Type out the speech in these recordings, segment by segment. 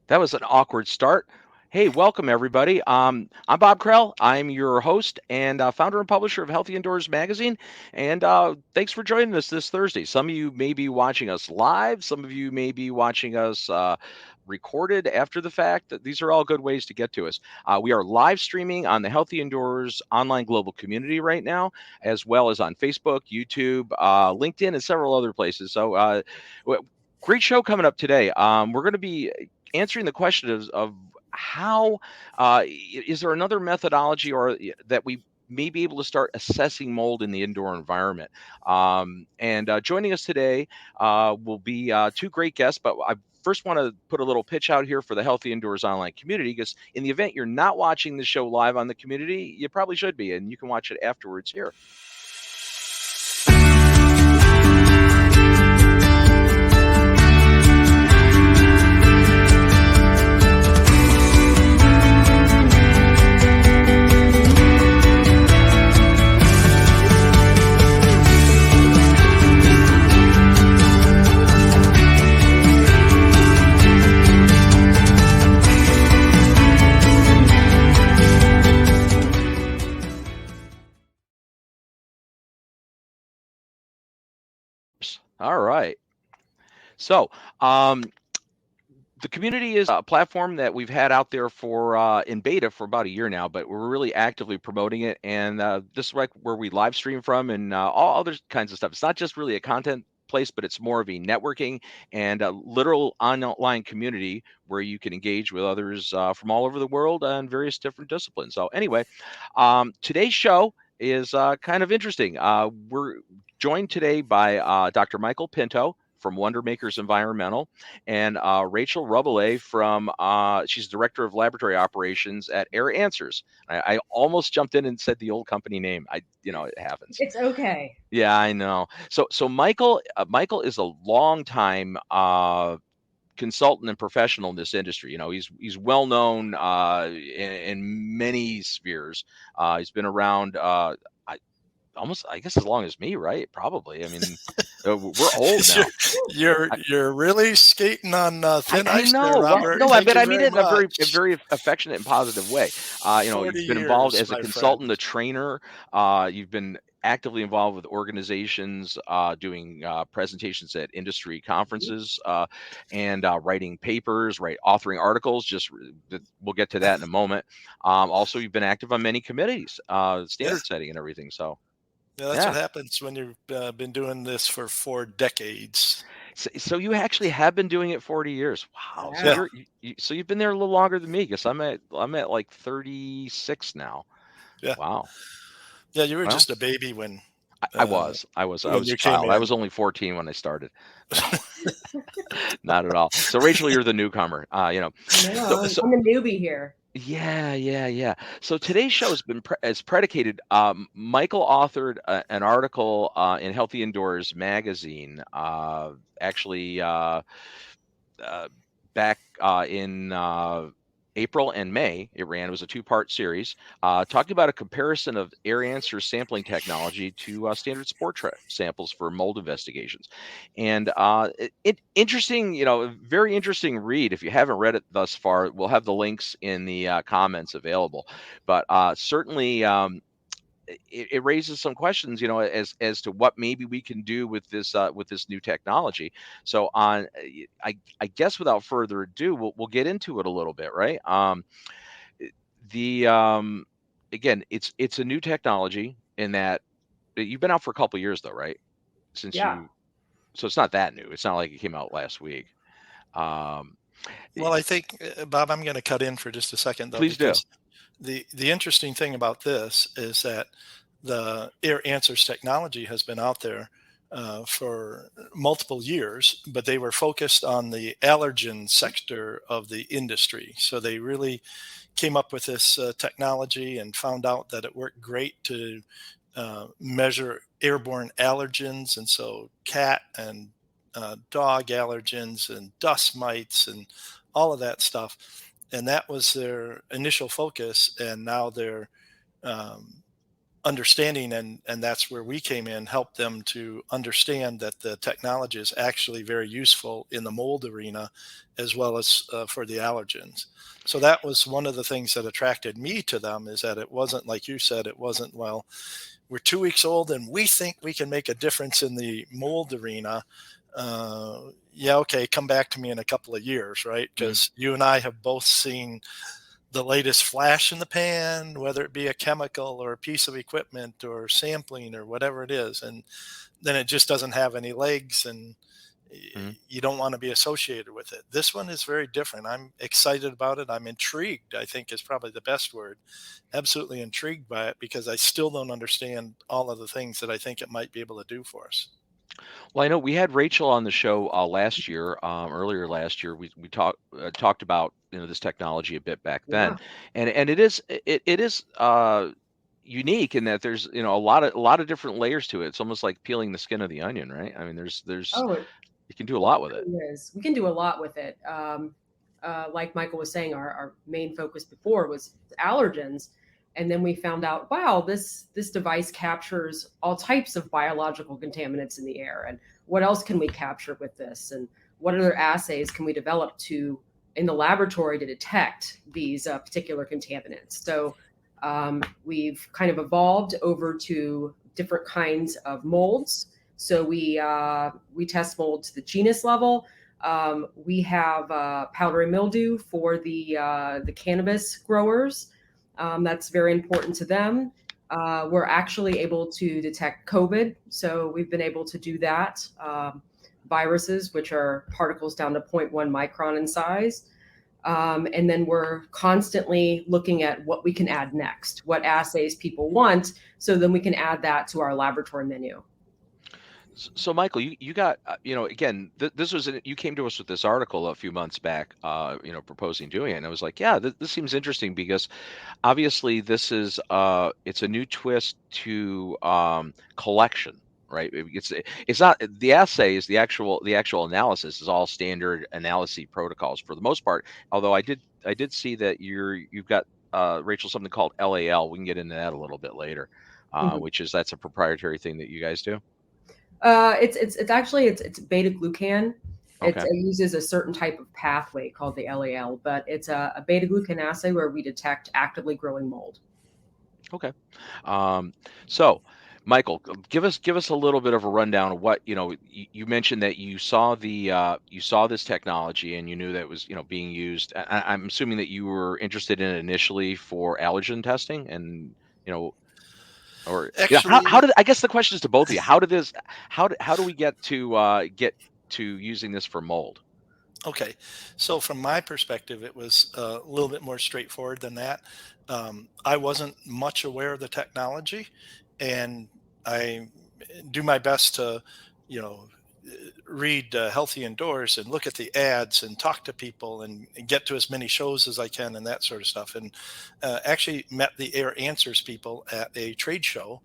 That was an awkward start. Hey, welcome everybody. I'm Bob Krell. I'm your host and founder and publisher of Healthy Indoors Magazine. And thanks for joining us this Thursday. Some of you may be watching us live. Some of you may be watching us recorded after the fact. These are all good ways to get to us. We are live streaming on the Healthy Indoors online global community right now, as well as on Facebook, YouTube, LinkedIn, and several other places. So, great show coming up today. We're going to be answering the question of how is there another methodology or that we may be able to start assessing mold in the indoor environment. And joining us today will be two great guests, but I first want to put a little pitch out here for the Healthy Indoors online community, because in the event you're not watching the show live on the community, you probably should be, and you can watch it afterwards here. All right. So, the community is a platform that we've had out there for in beta for about a year now, but we're really actively promoting it. And this is like where we live stream from and all other kinds of stuff. It's not just really a content place, but it's more of a networking and a literal online community where you can engage with others from all over the world on various different disciplines. So anyway, today's show is kind of interesting. We're joined today by Dr. Michael Pinto from Wonder Makers Environmental, and Rachel Reboulet from, she's Director of Laboratory Operations at AirAnswers. I almost jumped in and said the old company name. It happens. It's okay. Yeah, I know. So Michael is a long time consultant and professional in this industry. He's well known in many spheres. He's been around. I guess as long as me, right? Probably. I mean, we're old now. You're really skating on thin I ice know. there, Well, Robert. no, Thank but you I mean it in very a much. very affectionate and positive way. 40 You've been involved years, as a my consultant, friend. a trainer. You've been actively involved with organizations, doing presentations at industry conferences, and writing papers, authoring articles. We'll get to that in a moment. Also, you've been active on many committees, Yeah, standard setting and everything. So, yeah, that's yeah. what happens when you've been doing this for 4 decades. So you actually have been doing it 40 years. Wow. So Yeah, Wow. so you've been there a little longer than me, because I'm at like 36 now. yeah, Wow. yeah. You were Well, just a baby when I uh, was I was I when was a you came child. I in. was only 14 when I started. No, not at all. So Rachel, you're the newcomer. So, No, so I'm a newbie here. yeah. So today's show has been is predicated. Michael authored an article in Healthy Indoors magazine. Actually. Uh, Back in April and May, it ran. It was a two-part series talking about a comparison of AirAnswer sampling technology to standard Spore Trap samples for mold investigations. And interesting, very interesting read. If you haven't read it thus far, we'll have the links in the comments available. But certainly, it raises some questions, as to what maybe we can do with this new technology. So I guess without further ado, we'll get into it a little bit, right? The Again, it's a new technology in that you've been out for a couple years though, right? Since Yeah. you So it's not that new. It's not like it came out last week. Um, Well, I think, Bob, I'm going to cut in for just a second though, Please do. because the interesting thing about this is that the Air Answers technology has been out there for multiple years, but they were focused on the allergen sector of the industry. So they really came up with this technology and found out that it worked great to measure airborne allergens, and so cat and dog allergens and dust mites and all of that stuff. And that was their initial focus. And now they're um, understanding, and that's where we came in, helped them to understand that the technology is actually very useful in the mold arena as well as for the allergens. So that was one of the things that attracted me to them, is that it wasn't like you said, it wasn't, well, we're 2 weeks old and we think we can make a difference in the mold arena. Yeah, okay, come back to me in a couple of years, right? Mhm. Because you and I have both seen the latest flash in the pan, whether it be a chemical or a piece of equipment or sampling or whatever it is. And then it just doesn't have any legs, and Mhm. you don't want to be associated with it. This one is very different. I'm excited about it. I'm intrigued, I think is probably the best word. Absolutely intrigued by it, because I still don't understand all of the things that I think it might be able to do for us. Well, I know we had Rachel on the show last year, earlier last year. We talked about this technology a bit back then, Yeah. and it is unique in that there's a lot of different layers to it. It's almost like peeling the skin of the onion, right? I mean, there's Oh, you can do a it lot with it. really is. We can do a lot with it. Like Michael was saying, our main focus before was allergens, and then we found out, wow, this device captures all types of biological contaminants in the air. And what else can we capture with this? And what other assays can we develop to in the laboratory to detect these particular contaminants? So we've kind of evolved over to different kinds of molds. So we test mold to the genus level. We have powdery mildew for the cannabis growers. That's very important to them. We're actually able to detect COVID, so we've been able to do that. Viruses, which are particles down to zero point 0.1 micron in size. And then we're constantly looking at what we can add next, what assays people want, so then we can add that to our laboratory menu. So, Michael, you got again, this was you came to us with this article a few months back, proposing doing it, and I was like, yeah, this seems interesting because obviously this is it's a new twist to collection, right? It's not the assays, the actual analysis is all standard analysis protocols for the most part. Although I did see that you've got Rachel, something called LAL. We can get into that a little bit later, Mhm. which is that's a proprietary thing that you guys do. It's actually it's beta glucan. It Okay. uses a certain type of pathway called the LAL, but it's a beta glucan assay where we detect actively growing mold. Okay. Um, so, Michael, give us a little bit of a rundown of what you mentioned that you saw this technology and you knew that it was being used. I'm assuming that you were interested in it initially for allergen testing, and you know, or how Actually, did I guess the question is to both of you. How do we get to using this for mold? okay. So from my perspective, it was a little bit more straightforward than that. I wasn't much aware of the technology, and I do my best to, you know, read Healthy Indoors and look at the ads and talk to people and get to as many shows as I can and that sort of stuff. And actually met the Air Answers people at a trade show,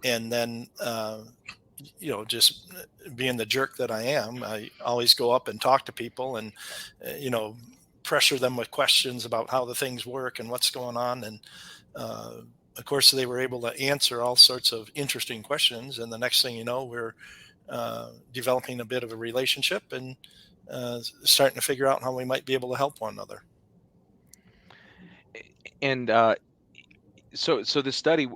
and then just being the jerk that I am, I always go up and talk to people and you know pressure them with questions about how the things work and what's going on. And uh, of course, they were able to answer all sorts of interesting questions. And the next thing you know, we're developing a bit of a relationship and starting to figure out how we might be able to help one another. And so the study,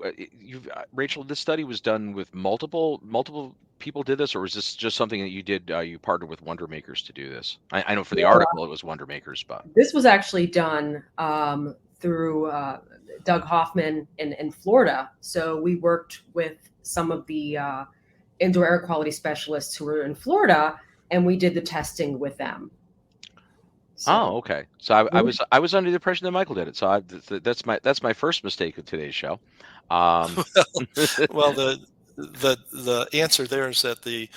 Rachel, this study was done with multiple people did this, or was this just something that you did? You partnered with Wonder Makers to do this. I know for the No, article it was Wonder Makers, but this was actually done through Doug Hoffman in Florida. So we worked with some of the indoor air quality specialists who were in Florida, and we did the testing with them. So oh, okay. So I was under the impression that Michael did it. So that's my first mistake of today's show. Um, Well, the answer there is that the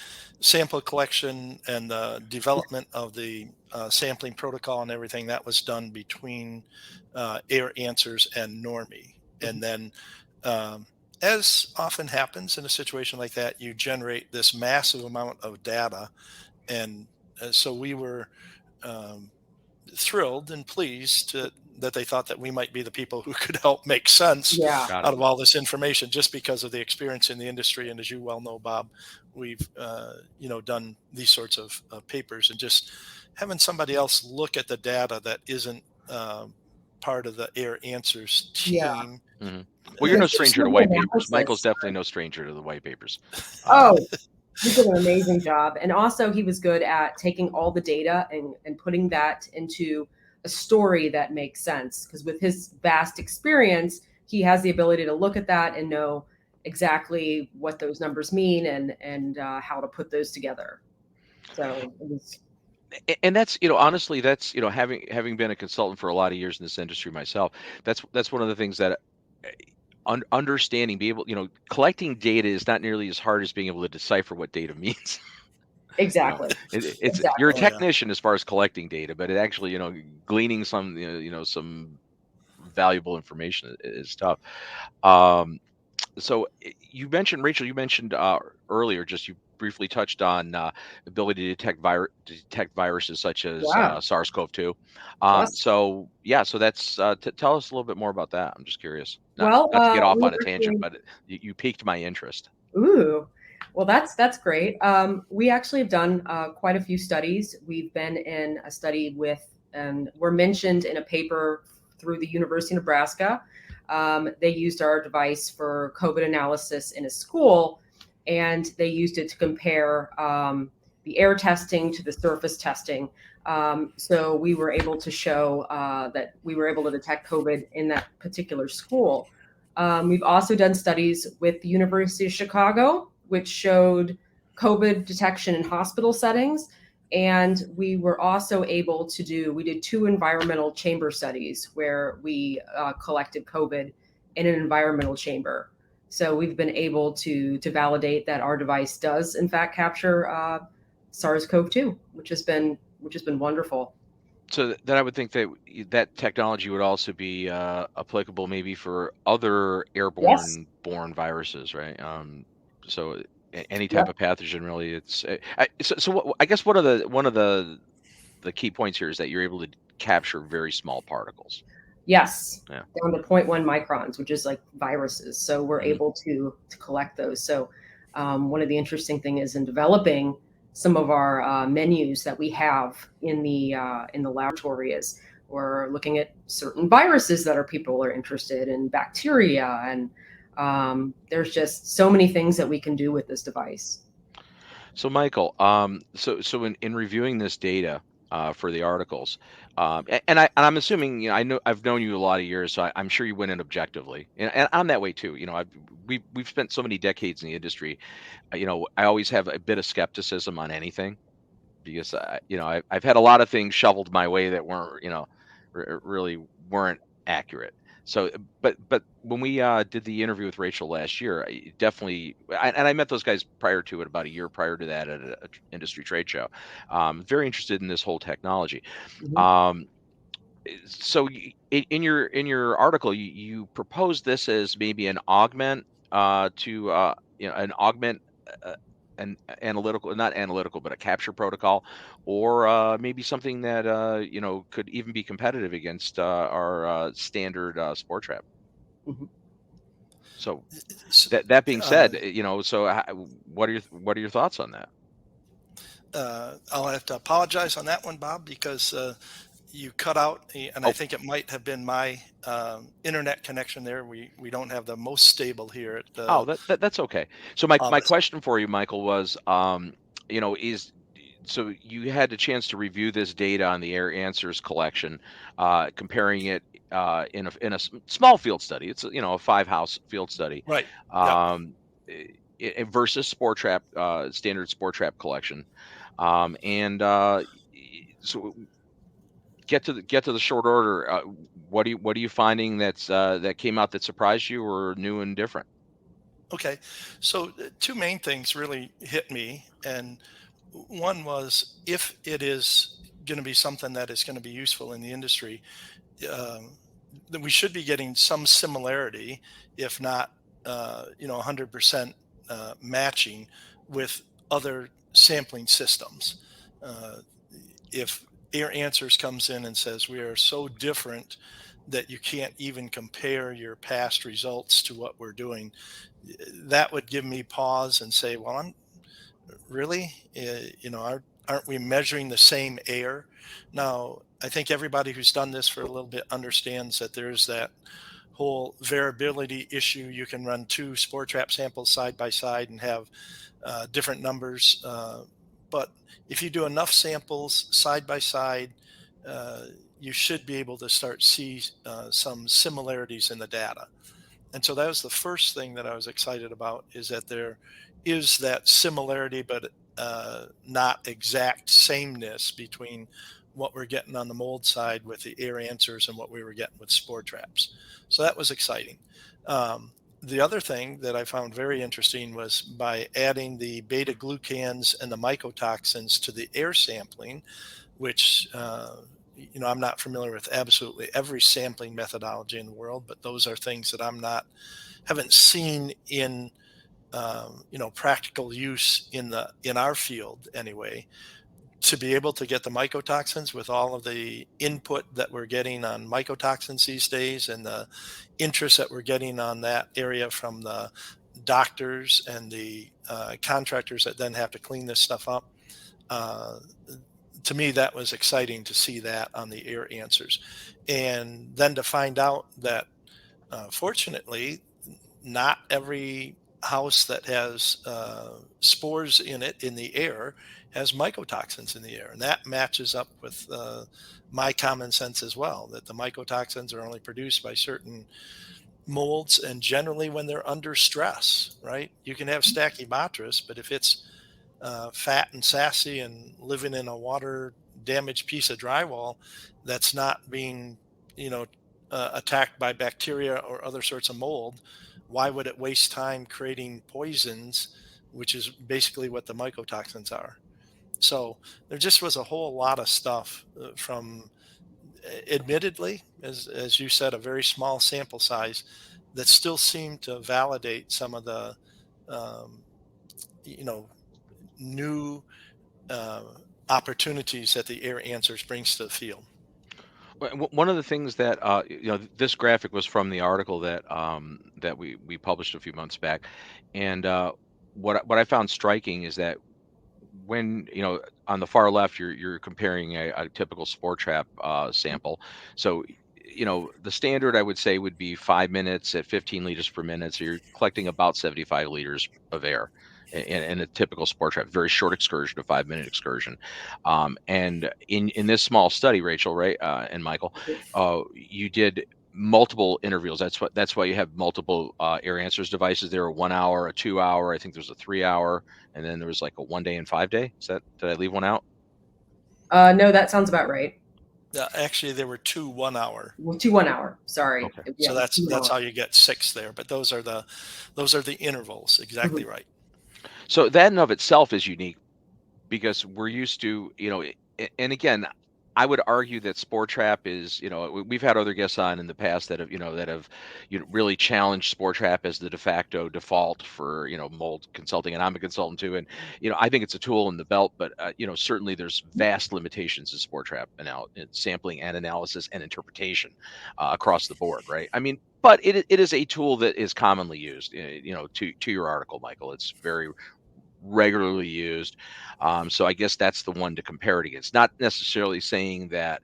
sample collection and the development of the sampling protocol and everything, that was done between Air Answers and Normie. And then, um, as often happens in a situation like that, you generate this massive amount of data. And so we were um, thrilled and pleased that they thought that we might be the people who could help make sense Yeah. Got out it. of all this information, just because of the experience in the industry. And as you well know, Bob, we've done these sorts of papers, and just having somebody else look at the data that isn't part of the AirAnswers Yeah. team. Hmm. Well, you're The no Just stranger to system white papers. Michael's analysis. definitely no stranger to the white papers. uh, Oh, he did an amazing job. And also he was good at taking all the data and putting that into a story that makes sense. Because with his vast experience, he has the ability to look at that and know exactly what those numbers mean and how to put those together. So it was, And that's, honestly, that's, having been a consultant for a lot of years in this industry myself, that's one of the things that understanding, be able, collecting data is not nearly as hard as being able to decipher what data means. exactly. It's you're a Exactly. oh yeah. technician as far as collecting data, but it actually, gleaning some, some valuable information is tough. Um, so Rachel, you mentioned earlier, just you briefly touched on ability to detect viruses such as Yeah. SARS-CoV-2. Yes. So yeah, so that's tell us a little bit more about that. I'm just curious. Not Well, not to get off we on a tangent, actually, but you piqued my interest. ooh, well, that's great. We actually have done quite a few studies. We've been in a study with, and we're mentioned in a paper through the University of Nebraska. They used our device for COVID analysis in a school, and they used it to compare the air testing to the surface testing. So we were able to show that we were able to detect COVID in that particular school. We've also done studies with the University of Chicago, which showed COVID detection in hospital settings. And we were also able to we did 2 environmental chamber studies where we collected COVID in an environmental chamber. So we've been able to validate that our device does in fact capture SARS-CoV-2, which has been wonderful. So that I would think that that technology would also be applicable maybe for other Yes. airborne born viruses, right? So any type Yep. of pathogen, really. So I guess one of the key points here is that you're able to capture very small particles. Yes, Yeah. down to zero point 0.1 microns, which is like viruses. So we're Mhm. able to collect those. So one of the interesting thing is in developing some of our menus that we have in the laboratory is we're looking at certain viruses that people are interested in, bacteria, and there's just so many things that we can do with this device. So Michael, so in reviewing this data for the articles, and I'm assuming, I've known you a lot of years, so I'm sure you went in objectively, and I'm that way too. We've spent so many decades in the industry. I always have a bit of skepticism on anything because I've had a lot of things shoveled my way that weren't, really weren't accurate. So, but when we did the interview with Rachel last year, definitely, and I met those guys prior to it, about a year prior to that, at a industry trade show. Very interested in this whole technology. Mhm. Um, so in your article, you proposed this as maybe an augment to an augment, uh, an analytical, not analytical, but a capture protocol, or maybe something that could even be competitive against our standard Spore Trap. Mhm. So S- that being uh, said, so what are your thoughts on that? I'll have to apologize on that one, Bob, because you cut out, and I Oh, think it might have been my internet connection there. We don't have the most stable here at oh, the that's okay. So my office. question for you, Michael, was, is so you had a chance to review this data on the Air Answers collection, comparing it in a small field study. It's a 5-house field study, Right. Yep. um, versus Spore Trap, standard Spore Trap collection, and so get to the short order. What are you finding that came out that surprised you or new and different? Okay. So two main things really hit me, and one was, if it is going to be something that is going to be useful in the industry, um, then we should be getting some similarity, if not, 100% matching with other sampling systems. Uh, if Air Answers comes in and says we are so different that you can't even compare your past results to what we're doing, that would give me pause and say, well, I'm really, aren't we measuring the same air? Now, I think everybody who's done this for a little bit understands that there's that whole variability issue. You can run two spore trap samples side by side and have different numbers. But if you do enough samples side by side, uh, you should be able to start see some similarities in the data. And so that was the first thing that I was excited about, is that there is that similarity, but not exact sameness between what we're getting on the mold side with the air answers and what we were getting with spore traps. So that was exciting. The other thing that I found very interesting was by adding the beta glucans and the mycotoxins to the air sampling, which I'm not familiar with absolutely every sampling methodology in the world, but those are things that haven't seen in practical use in our field anyway. To be able to get the mycotoxins with all of the input that we're getting on mycotoxins these days, and the interest that we're getting on that area from the doctors and the contractors that then have to clean this stuff up. Uh, to me, that was exciting to see that on the AirAnswers. And then to find out that, fortunately, not every house that has spores in it in the air has mycotoxins in the air. And that matches up with my common sense as well, that the mycotoxins are only produced by certain molds, and generally when they're under stress, right? You can have Stachybotrys, but if it's fat and sassy and living in a water damaged piece of drywall that's not being, attacked by bacteria or other sorts of mold, why would it waste time creating poisons, which is basically what the mycotoxins are? So there just was a whole lot of stuff from, admittedly, as you said, a very small sample size, that still seemed to validate some of the, um, you know, new uh, opportunities that the AirAnswers brings to the field. One of the things that this graphic was from the article that we published a few months back, and what I found striking is that when on the far left you're comparing a typical spore trap sample. So the standard I would say would be 5 minutes at 15 liters per minute. So you're collecting about 75 liters of air in a typical spore trap, very short excursion, a 5-minute excursion. And in this small study, Rachel, right, and Michael, you did multiple intervals. That's why you have multiple AirAnswers devices. There are 1 hour, a 2 hour, I think there's a 3 hour, and then there was like a 1 day and 5 day. Did I leave one out? No, that sounds about right. Actually, there were 2 1 hour. Well, 1 hour. Sorry. Okay. Yeah, So that's 2 that's hour. how you get 6 there. But those are the intervals. Exactly Mhm. right. So that in of itself is unique because we're used to, and again, I would argue that Spore Trap is, we've had other guests on in the past that have really challenged Spore Trap as the de facto default for, mold consulting. And I'm a consultant too. And, I think it's a tool in the belt, but, certainly there's vast limitations to Spore Trap sampling and analysis and interpretation across the board, right? I mean, but it is a tool that is commonly used, to your article, Michael. It's very regularly used. So I guess that's the one to compare it against. Not necessarily saying that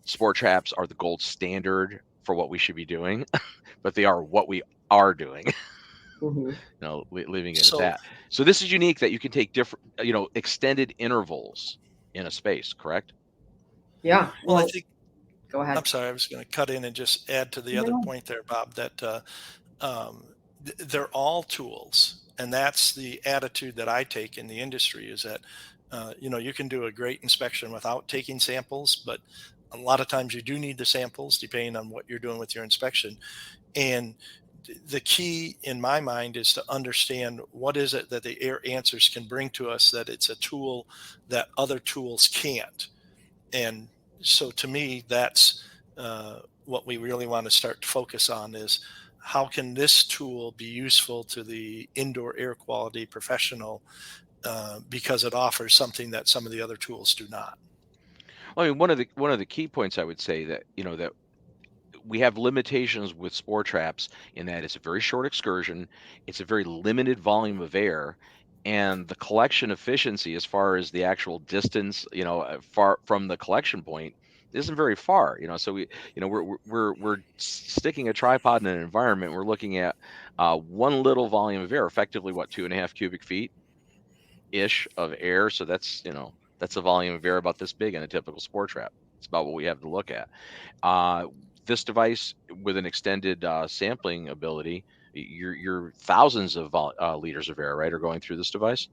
spore traps are the gold standard for what we should be doing, but they are what we are doing. Mhm. Leaving it at So, that. So this is unique that you can take different, extended intervals in a space, correct? Yeah. well, I Well, think, go ahead. I'm sorry, I was going to cut in and just add to the other No. point there, Bob, that they're all tools. And that's the attitude that I take in the industry, is that, you can do a great inspection without taking samples, but a lot of times you do need the samples depending on what you're doing with your inspection. And the key in my mind is to understand what is it that the AirAnswers can bring to us, that it's a tool that other tools can't. And so to me, that's what we really want to start to focus on, is how can this tool be useful to the indoor air quality professional, because it offers something that some of the other tools do not. Well, I mean, one of the key points I would say that we have limitations with spore traps in that it's a very short excursion, it's a very limited volume of air, and the collection efficiency as far as the actual distance, far from the collection point isn't very far. So we're sticking a tripod in an environment. We're looking at one little volume of air, effectively what, 2.5 cubic feet ish of air. So that's a volume of air about this big in a typical spore trap. It's about what we have to look at. This device with an extended sampling ability, you're thousands of liters of air, right, are going through this device.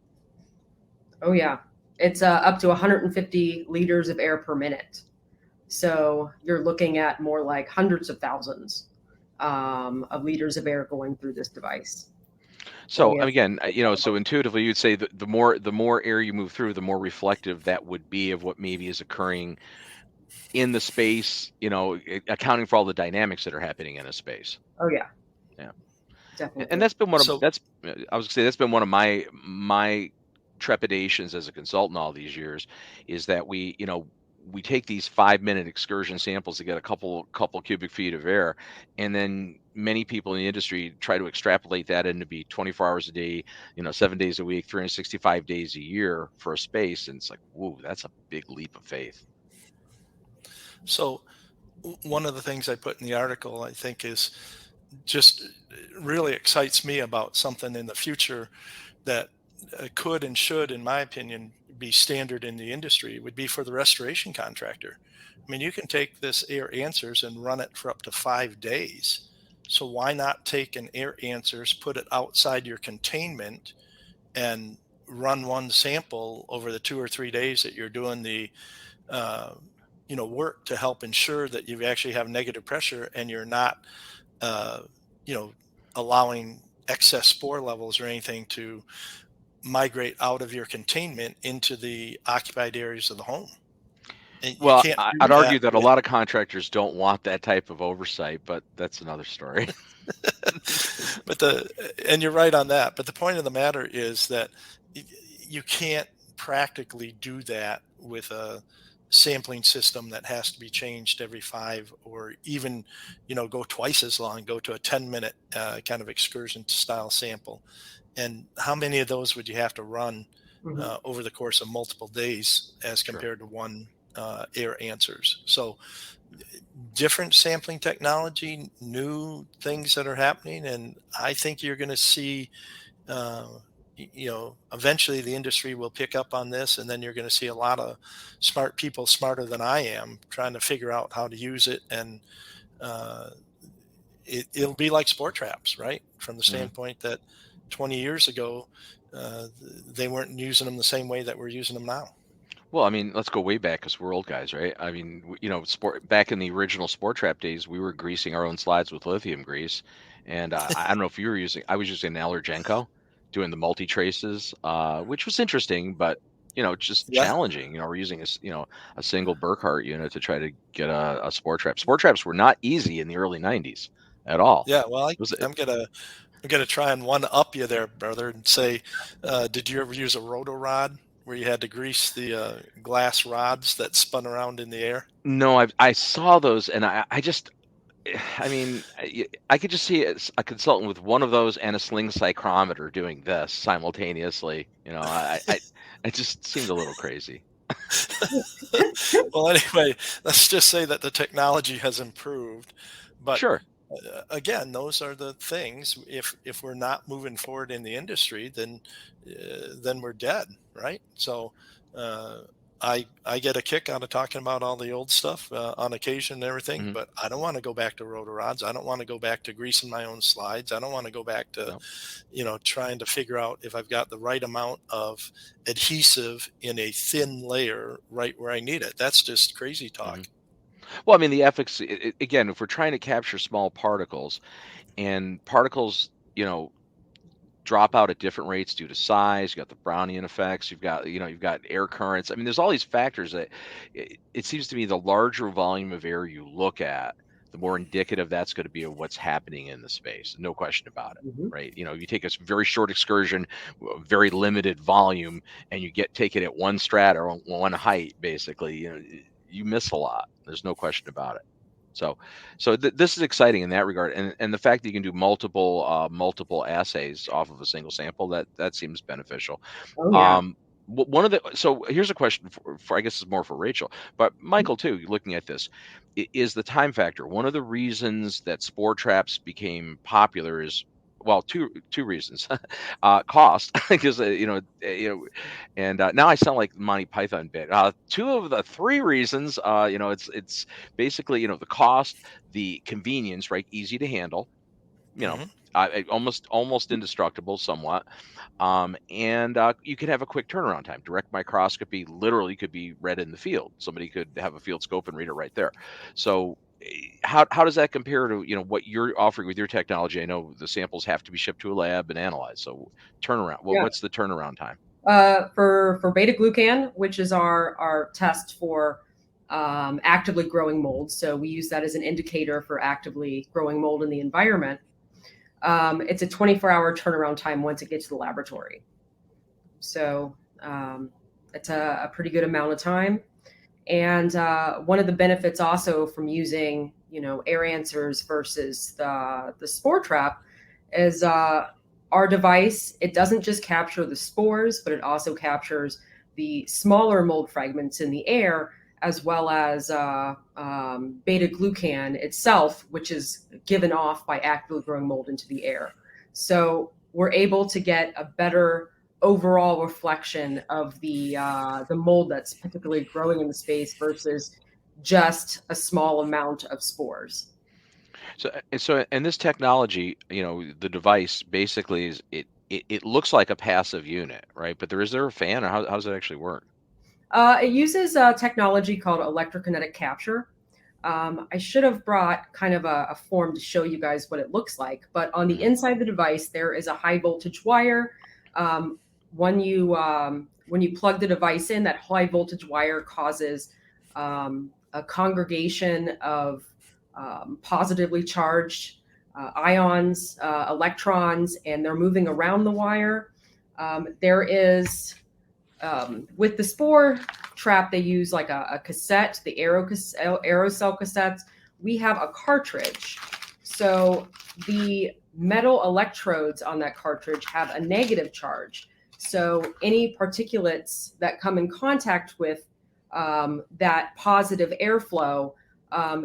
Oh yeah, it's up to 150 liters of air per minute. So you're looking at more like hundreds of thousands of liters of air going through this device. So again, so intuitively you'd say that the more air you move through, the more reflective that would be of what maybe is occurring in the space, accounting for all the dynamics that are happening in a space. Oh yeah. Yeah. Definitely. And that's been I was gonna say that's been one of my trepidations as a consultant all these years, is that we take these 5-minute excursion samples to get a couple cubic feet of air, and then many people in the industry try to extrapolate that into be 24 hours a day, 7 days a week, 365 days a year for a space, and it's like, whoa, that's a big leap of faith. So one of the things I put in the article, I think, is just really excites me about something in the future that could and should, in my opinion, be standard in the industry, would be for the restoration contractor. I mean, you can take this AirAnswers and run it for up to 5 days. So why not take an AirAnswers, put it outside your containment, and run one sample over the 2 or 3 days that you're doing the work to help ensure that you actually have negative pressure and you're not allowing excess spore levels or anything to migrate out of your containment into the occupied areas of the home. And well, I'd argue that a lot of contractors don't want that type of oversight, but that's another story. And you're right on that. But the point of the matter is that you can't practically do that with a sampling system that has to be changed every 5, or even, go twice as long, go to a 10-minute kind of excursion style sample. And how many of those would you have to run over the course of multiple days as compared to one AirAnswers? So different sampling technology, new things that are happening. And I think you're going to see, eventually the industry will pick up on this, and then you're going to see a lot of smart people, smarter than I am, trying to figure out how to use it. And it'll be like spore traps, right? From the standpoint that 20 years ago, they weren't using them the same way that we're using them now. Well, I mean, let's go way back because we're old guys, right? I mean, back in the original spore trap days, we were greasing our own slides with lithium grease. And I don't know if you were I was using an Allergenco, doing the multi-traces, which was interesting, but, just challenging. We're using a single Burkhardt unit to try to get a spore trap. Spore traps were not easy in the early 90s at all. Yeah, well, I'm gonna try and one up you there, brother, and say, did you ever use a roto rod where you had to grease the glass rods that spun around in the air? No, I saw those, and I could just see a consultant with one of those and a sling psychrometer doing this simultaneously. I just seemed a little crazy. Well, anyway, let's just say that the technology has improved. But sure. Again, those are the things. If we're not moving forward in the industry, then we're dead, right? So I get a kick out of talking about all the old stuff on occasion and everything, but I don't want to go back to rotor rods. I don't want to go back to greasing my own slides. I don't want to go back to, trying to figure out if I've got the right amount of adhesive in a thin layer right where I need it. That's just crazy talk. Well, I mean, the ethics, again, if we're trying to capture small particles, and particles, drop out at different rates due to size, you got the Brownian effects, you've got air currents. I mean, there's all these factors that it seems to me the larger volume of air you look at, the more indicative that's going to be of what's happening in the space. No question about it, right? You take a very short excursion, very limited volume, and you take it at one strata or one height, basically, you miss a lot. There's no question about it. So this is exciting in that regard, and the fact that you can do multiple assays off of a single sample, that seems beneficial. Oh yeah. One of the so here's a question for I guess it's more for Rachel, but Michael too. Looking at this, is the time factor one of the reasons that spore traps became popular? Is well, two reasons. Cost, because and now I sound like Monty Python bit. Two of the three reasons, it's basically the cost, the convenience, right? Easy to handle, you know, Hmm. almost indestructible, somewhat. And you can have a quick turnaround time. Direct microscopy literally could be read in the field. Somebody could have a field scope and read it right there. So how does that compare to what you're offering with your technology? I know the samples have to be shipped to a lab and analyzed. So turnaround. Well, Yeah. what's the turnaround time? For beta glucan, which is our test for actively growing mold. So we use that as an indicator for actively growing mold in the environment. It's a 24-hour turnaround time once it gets to the laboratory. So it's a pretty good amount of time. And one of the benefits also from using, AirAnswers versus the Spore Trap is our device. It doesn't just capture the spores, but it also captures the smaller mold fragments in the air, as well as beta glucan itself, which is given off by actively growing mold into the air. So we're able to get a better overall reflection of the mold that's particularly growing in the space versus just a small amount of spores. And this technology, the device basically it looks like a passive unit, right? But is there a fan, or how does it actually work? It uses technology called electrokinetic capture. I should have brought kind of a form to show you guys what it looks like. But on the Mhm. inside of the device, there is a high voltage wire. Um, when you plug the device in, that high voltage wire causes a congregation of positively charged ions, electrons, and they're moving around the wire. There is with the spore trap, they use like a cassette, the aerosol cassettes. We have a cartridge. So the metal electrodes on that cartridge have a negative charge. So any particulates that come in contact with that positive airflow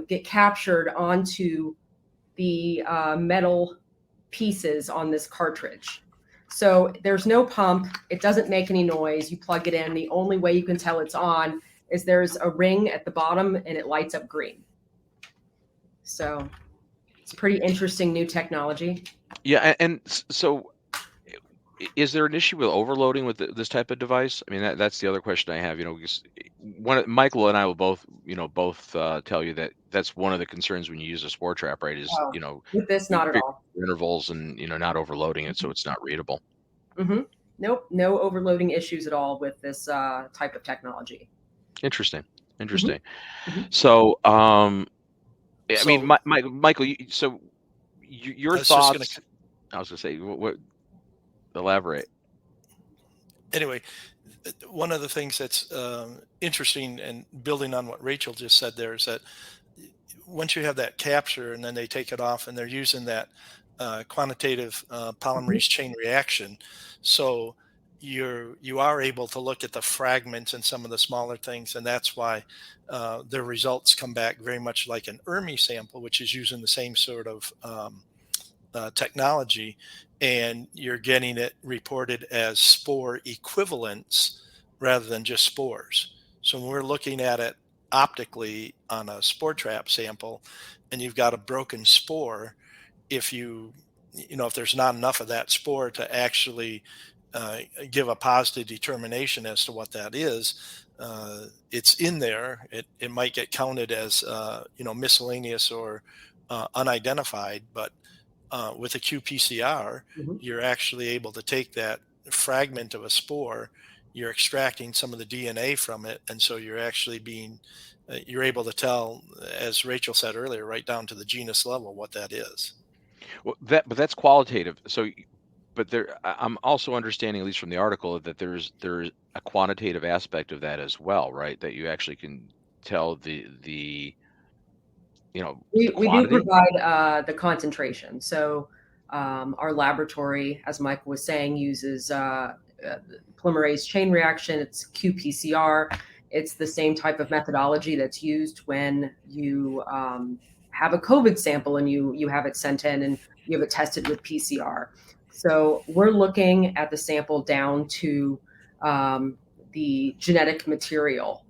get captured onto the metal pieces on this cartridge. So there's no pump. It doesn't make any noise. You plug it in. The only way you can tell it's on is there's a ring at the bottom and it lights up green. So it's pretty interesting new technology. Yeah, and so is there an issue with overloading with this type of device? I mean, that's the other question I have. Because Michael and I will both tell you that that's one of the concerns when you use a spore trap, right? Is Oh, with this, not at all. intervals and not overloading it so it's not readable. Mm-hmm. Nope, no overloading issues at all with this type of technology. Interesting. Mm-hmm. So, I mean, So Michael, your I was just going thoughts. I was gonna say, what elaborate. anyway, one of the things that's interesting and building on what Rachel just said there is that once you have that capture and then they take it off and they're using that quantitative polymerase chain reaction, so you are able to look at the fragments and some of the smaller things, and that's why their results come back very much like an ERMI sample, which is using the same sort of technology, and you're getting it reported as spore equivalents rather than just spores. So when we're looking at it optically on a spore trap sample and you've got a broken spore, if if there's not enough of that spore to actually give a positive determination as to what that is, it's in there. It might get counted as miscellaneous or unidentified, but with a qPCR, Mm-hmm. you're actually able to take that fragment of a spore, you're extracting some of the DNA from it, and so you're actually you're able to tell, as Rachel said earlier, right down to the genus level what that is. Well, but that's qualitative. So, but I'm also understanding, at least from the article, that there's a quantitative aspect of that as well, right? That you actually can tell We do quantity? provide the concentration. So our laboratory, as Michael was saying, uses polymerase chain reaction. It's qPCR. It's the same type of methodology that's used when you have a COVID sample and you have it sent in and you have it tested with PCR. So we're looking at the sample down to the genetic material.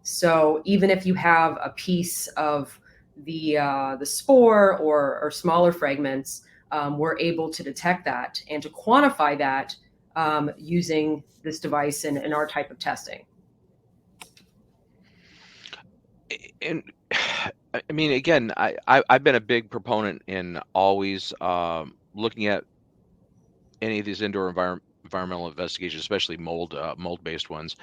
So even if you have a piece of the spore or smaller fragments, we're able to detect that and to quantify that using this device in our type of testing. And I mean, again, I've been a big proponent in always looking at any of these indoor environmental investigations, especially mold-based ones,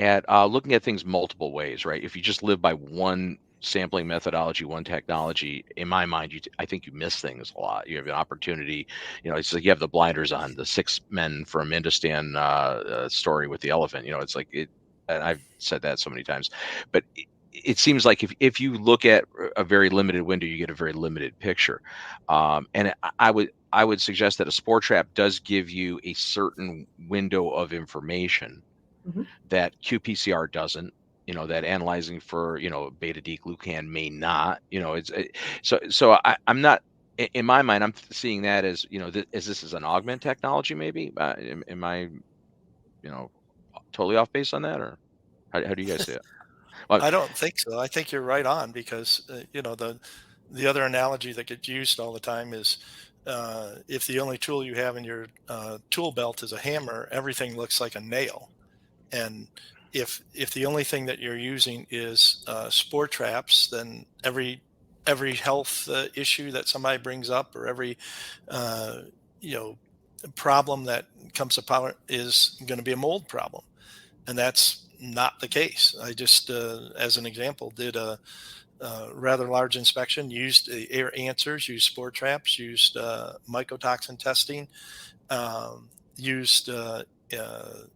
at looking at things multiple ways, right? If you just live by one sampling methodology, one technology, in my mind, I think you miss things a lot. You have an opportunity, it's like you have the blinders on, the 6 men from Indostan story with the elephant. It's like it, and I've said that so many times, but it seems like if you look at a very limited window, you get a very limited picture. And I would suggest that a Spore Trap does give you a certain window of information that qPCR doesn't. That analyzing for beta D glucan may not. So I'm not, in my mind, I'm seeing that as as this is an augment technology. Maybe am I totally off base on that, or how do you guys see it? Well, I don't think so. I think you're right on because the other analogy that gets used all the time is if the only tool you have in your tool belt is a hammer, everything looks like a nail. And if the only thing that you're using is spore traps, then every health issue that somebody brings up or every problem that comes about is going to be a mold problem, and that's not the case. I just, as an example, did a rather large inspection, used AirAnswers, used spore traps, used mycotoxin testing, used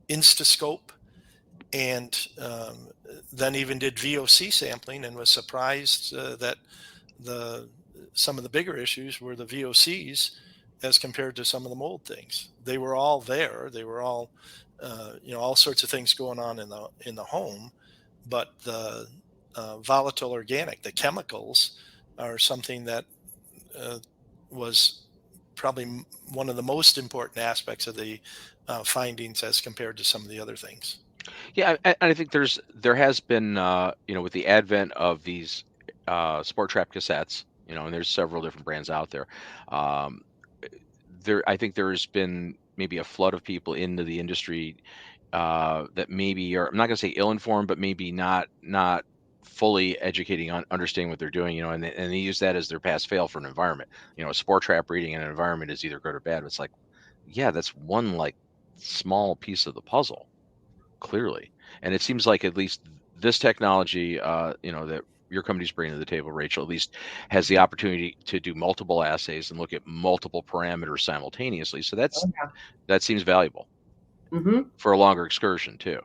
Instascope, and then even did VOC sampling, and was surprised that some of the bigger issues were the VOCs as compared to some of the mold things. They were all there. They were all all sorts of things going on in the home, but the volatile organic, the chemicals, are something that was probably one of the most important aspects of the findings as compared to some of the other things. Yeah, and I think there has been with the advent of these Spore Trap cassettes, and there's several different brands out there. I think there's been maybe a flood of people into the industry that maybe are, I'm not going to say ill-informed, but maybe not fully educating on understanding what they're doing, and they use that as their pass-fail for an environment. A Spore Trap reading in an environment is either good or bad. But it's like, yeah, that's one like small piece of the puzzle, clearly. And it seems like at least this technology, that your company's bringing to the table, Rachel, at least has the opportunity to do multiple assays and look at multiple parameters simultaneously. So that seems valuable for a longer excursion too.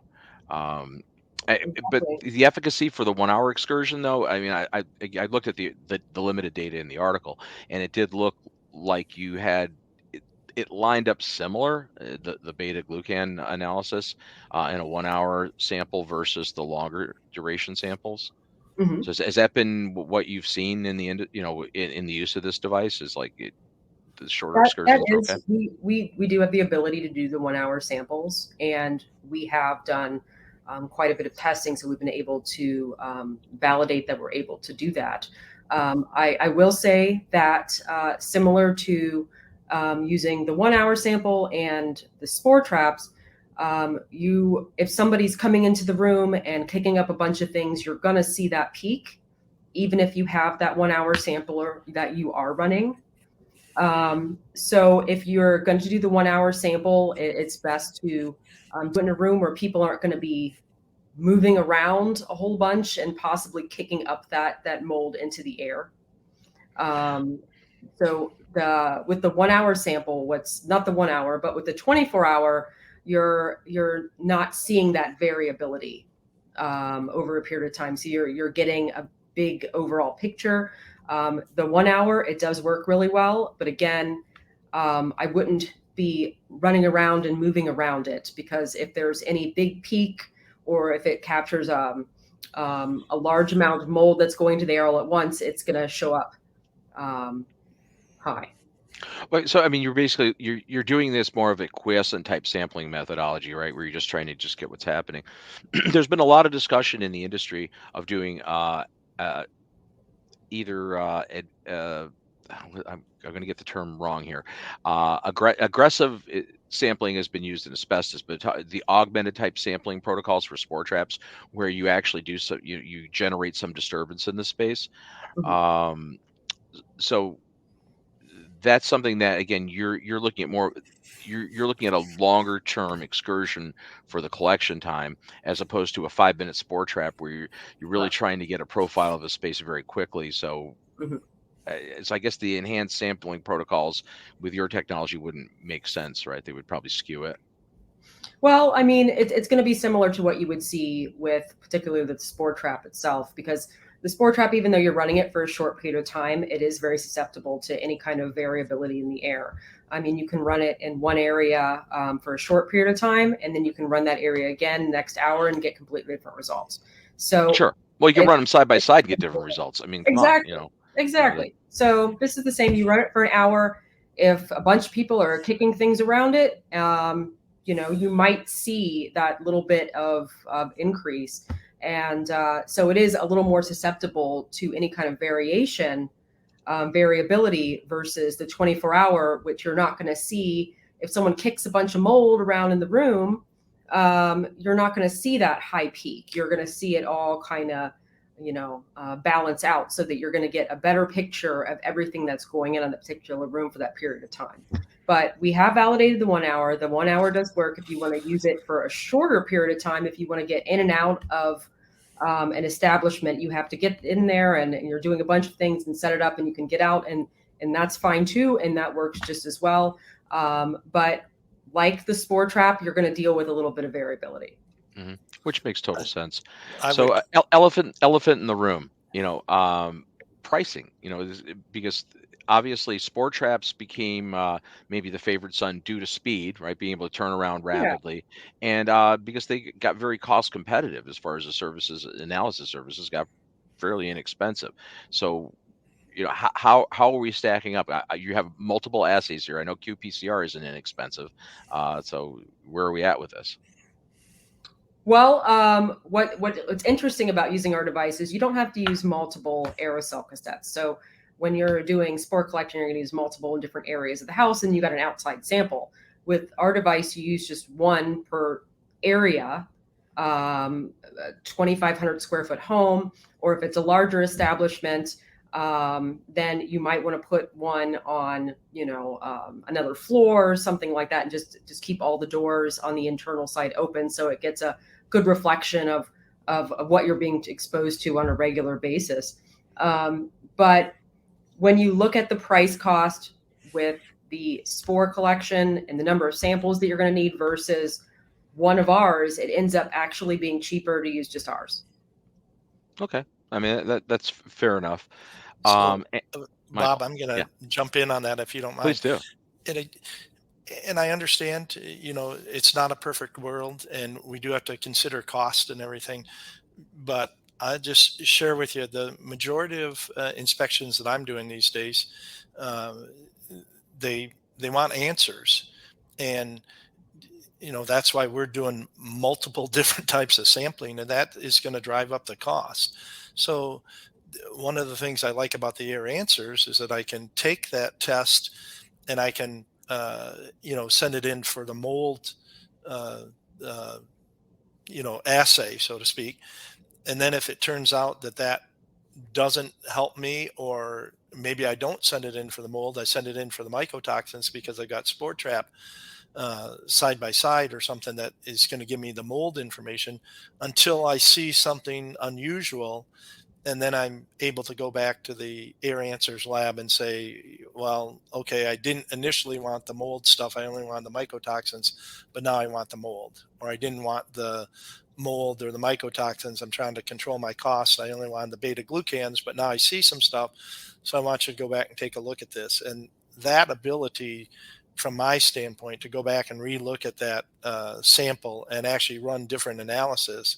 But the efficacy for the 1 hour excursion, though, I mean, I looked at the limited data in the article, and it did look like you had it lined up similar, the beta glucan analysis in a 1 hour sample versus the longer duration samples. So has that been what you've seen in the in the use of this device? Is like the shorter excursions? Okay. We do have the ability to do the 1 hour samples, and we have done quite a bit of testing, so we've been able to validate that we're able to do that. I will say that similar to using the 1 hour sample and the spore traps, if somebody's coming into the room and picking up a bunch of things, you're going to see that peak, even if you have that 1 hour sampler that you are running. So if you're going to do the 1 hour sample, it's best to do it in a room where people aren't going to be moving around a whole bunch and possibly kicking up that mold into the air. So with the 1 hour sample, what's not the 1 hour, but with the 24 hour, you're not seeing that variability over a period of time. So you're getting a big overall picture. The 1 hour, it does work really well, but again, I wouldn't be running around and moving around it, because if there's any big peak, or if it captures a large amount of mold that's going to the air all at once, it's going to show up high. Well, so I mean, you're doing this more of a quiescent type sampling methodology, right? Where you're just trying to just get what's happening. There's been a lot of discussion in the industry of doing uh, either I'm going to get the term wrong here. Aggressive sampling has been used in asbestos, but the augmented type sampling protocols for spore traps, where you actually do so you generate some disturbance in the space. Mhm. Um, so that's something that, again, you're looking at more. You're looking at a longer term excursion for the collection time, as opposed to a 5-minute spore trap where you're really Correct. trying to get a profile of a space very quickly. So Mhm. I guess the enhanced sampling protocols with your technology wouldn't make sense, right? They would probably skew it. Well, I mean, it's going to be similar to what you would see with particularly the spore trap itself, because the spore trap, even though you're running it for a short period of time, it is very susceptible to any kind of variability in the air. I mean, you can run it in one area for a short period of time, and then you can run that area again next hour and get completely different results. So, Sure. Well, you can it, run them side by it, side and get different results. I mean, come on, exactly, you know that. exactly. So this is the same. You run it for an hour. If a bunch of people are kicking things around it, you might see that little bit of increase. And so it is a little more susceptible to any kind of variability, versus the 24-hour, which you're not going to see. If someone kicks a bunch of mold around in the room, you're not going to see that high peak. You're going to see it all kind of balance out, so that you're going to get a better picture of everything that's going in the particular room for that period of time. But we have validated the 1 hour. The 1 hour does work if you want to use it for a shorter period of time. If you want to get in and out of an establishment, you have to get in there, and you're doing a bunch of things and set it up, and you can get out, and that's fine too, and that works just as well. But like the spore trap, you're going to deal with a little bit of variability. Which makes total sense. I So, would. elephant in the room. Pricing. Because obviously spore traps became maybe the favorite son due to speed, right? Being able to turn around Yeah. rapidly, and because they got very cost competitive as far as the services, analysis services got fairly inexpensive. So, how are we stacking up? You have multiple assays here. I know qPCR isn't inexpensive. So where are we at with this? Well, what's interesting about using our device is you don't have to use multiple aerosol cassettes. So when you're doing spore collection, you're going to use multiple in different areas of the house, and you got an outside sample. With our device, you use just one per area, 2,500 square foot home, or if it's a larger establishment, then you might want to put one on, another floor or something like that, and just keep all the doors on the internal side open, so it gets a good reflection of what you're being exposed to on a regular basis. But when you look at the price cost with the spore collection and the number of samples that you're going to need versus one of ours, it ends up actually being cheaper to use just ours. Okay. I mean, that's fair enough. So, Eh, Bob, Michael, I'm going yeah, to jump in on that if you don't please mind. do. And I, and I understand, it's not a perfect world, and we do have to consider cost and everything. But I just share with you the majority of inspections that I'm doing these days. Uh, they want answers, and that's why we're doing multiple different types of sampling, and that is going to drive up the cost. So one of the things I like about the Air Answers is that I can take that test and I can send it in for the mold uh, uh, assay, so to speak. And then if it turns out that that doesn't help me, or maybe I don't send it in for the mold, I send it in for the mycotoxins because I got Spore Trap side by side or something that is going to give me the mold information until I see something unusual. and then I'm able to go back to the AirAnswers lab and say, well, okay, I didn't initially want the mold stuff. I only wanted the mycotoxins, but now I want the mold. Or I didn't want the mold or the mycotoxins. I'm trying to control my costs. I only wanted the beta glucans, but now I see some stuff. So I want you to go back and take a look at this. And that ability, from my standpoint, to go back and relook at that sample and actually run different analysis.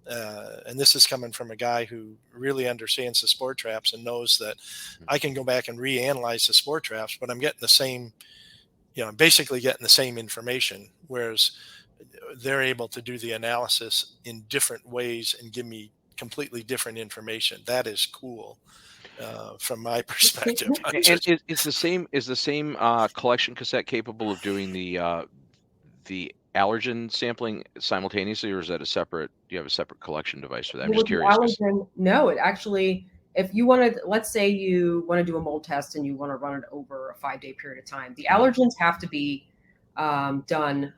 And this is coming from a guy who really understands the spore traps and knows that I can go back and reanalyze the spore traps, but I'm getting the same, I'm basically getting the same information, whereas they're able to do the analysis in different ways and give me completely different information. That is cool from my perspective. And is the same collection cassette capable of doing the allergen sampling simultaneously, or is that do you have a separate collection device for that? I'm just curious. No, it actually, if you want to, let's say you want to do a mold test and you want to run it over a 5-day period of time, the allergens have to be done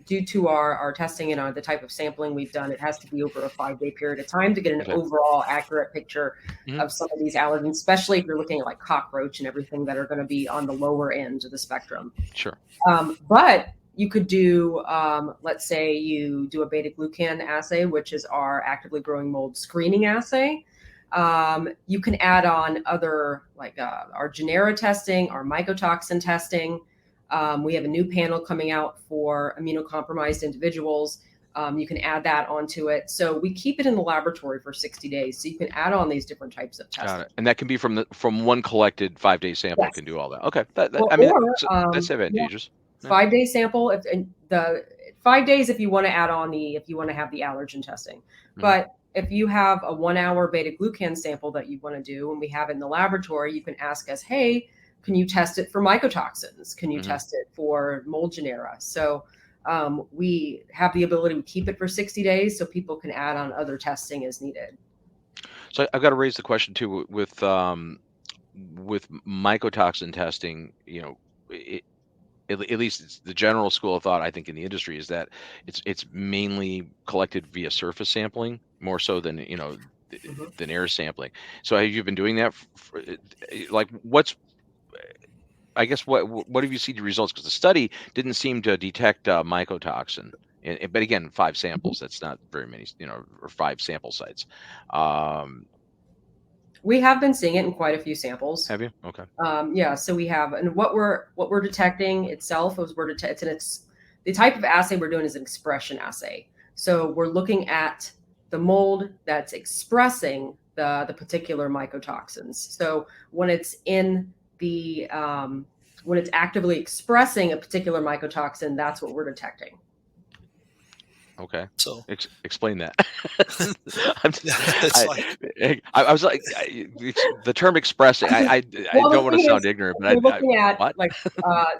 due to our testing and the type of sampling we've done. It has to be over a 5-day period of time to get an overall accurate picture of some of these allergens, especially if you're looking at like cockroach and everything that are going to be on the lower end of the spectrum. Sure. But you could do, let's say you do a beta glucan assay, which is our actively growing mold screening assay. You can add on other, like our genera testing, our mycotoxin testing. We have a new panel coming out for immunocompromised individuals. You can add that onto it. So we keep it in the laboratory for 60 days. So you can add on these different types of testing. Got it. And that can be from one collected 5-day sample. Yes. Can do all that. Okay. That's advantageous. Yeah. 5-day sample. The 5 days if you want to add on if you want to have the allergen testing. But if you have a 1-hour beta glucan sample that you want to do, and we have it in the laboratory, you can ask us, hey, can you test it for mycotoxins? Can you test it for mold genera? So we have the ability to keep it for 60 days so people can add on other testing as needed. So I've got to raise the question too with mycotoxin testing, at least it's the general school of thought, I think, in the industry is that it's mainly collected via surface sampling more so than than air sampling. So have you been doing that? I guess what have you seen the results? Because the study didn't seem to detect mycotoxin, but again, 5 samples. That's not very many, or 5 sample sites. We have been seeing it in quite a few samples. Have you? Okay. Yeah. So we have, and what we're detecting itself is it's the type of assay we're doing is an expression assay. So we're looking at the mold that's expressing the particular mycotoxins. So when it's in the when it's actively expressing a particular mycotoxin, that's what we're detecting. Okay. So explain that. I was like, the term expressing, I don't want to sound ignorant, but we're looking at like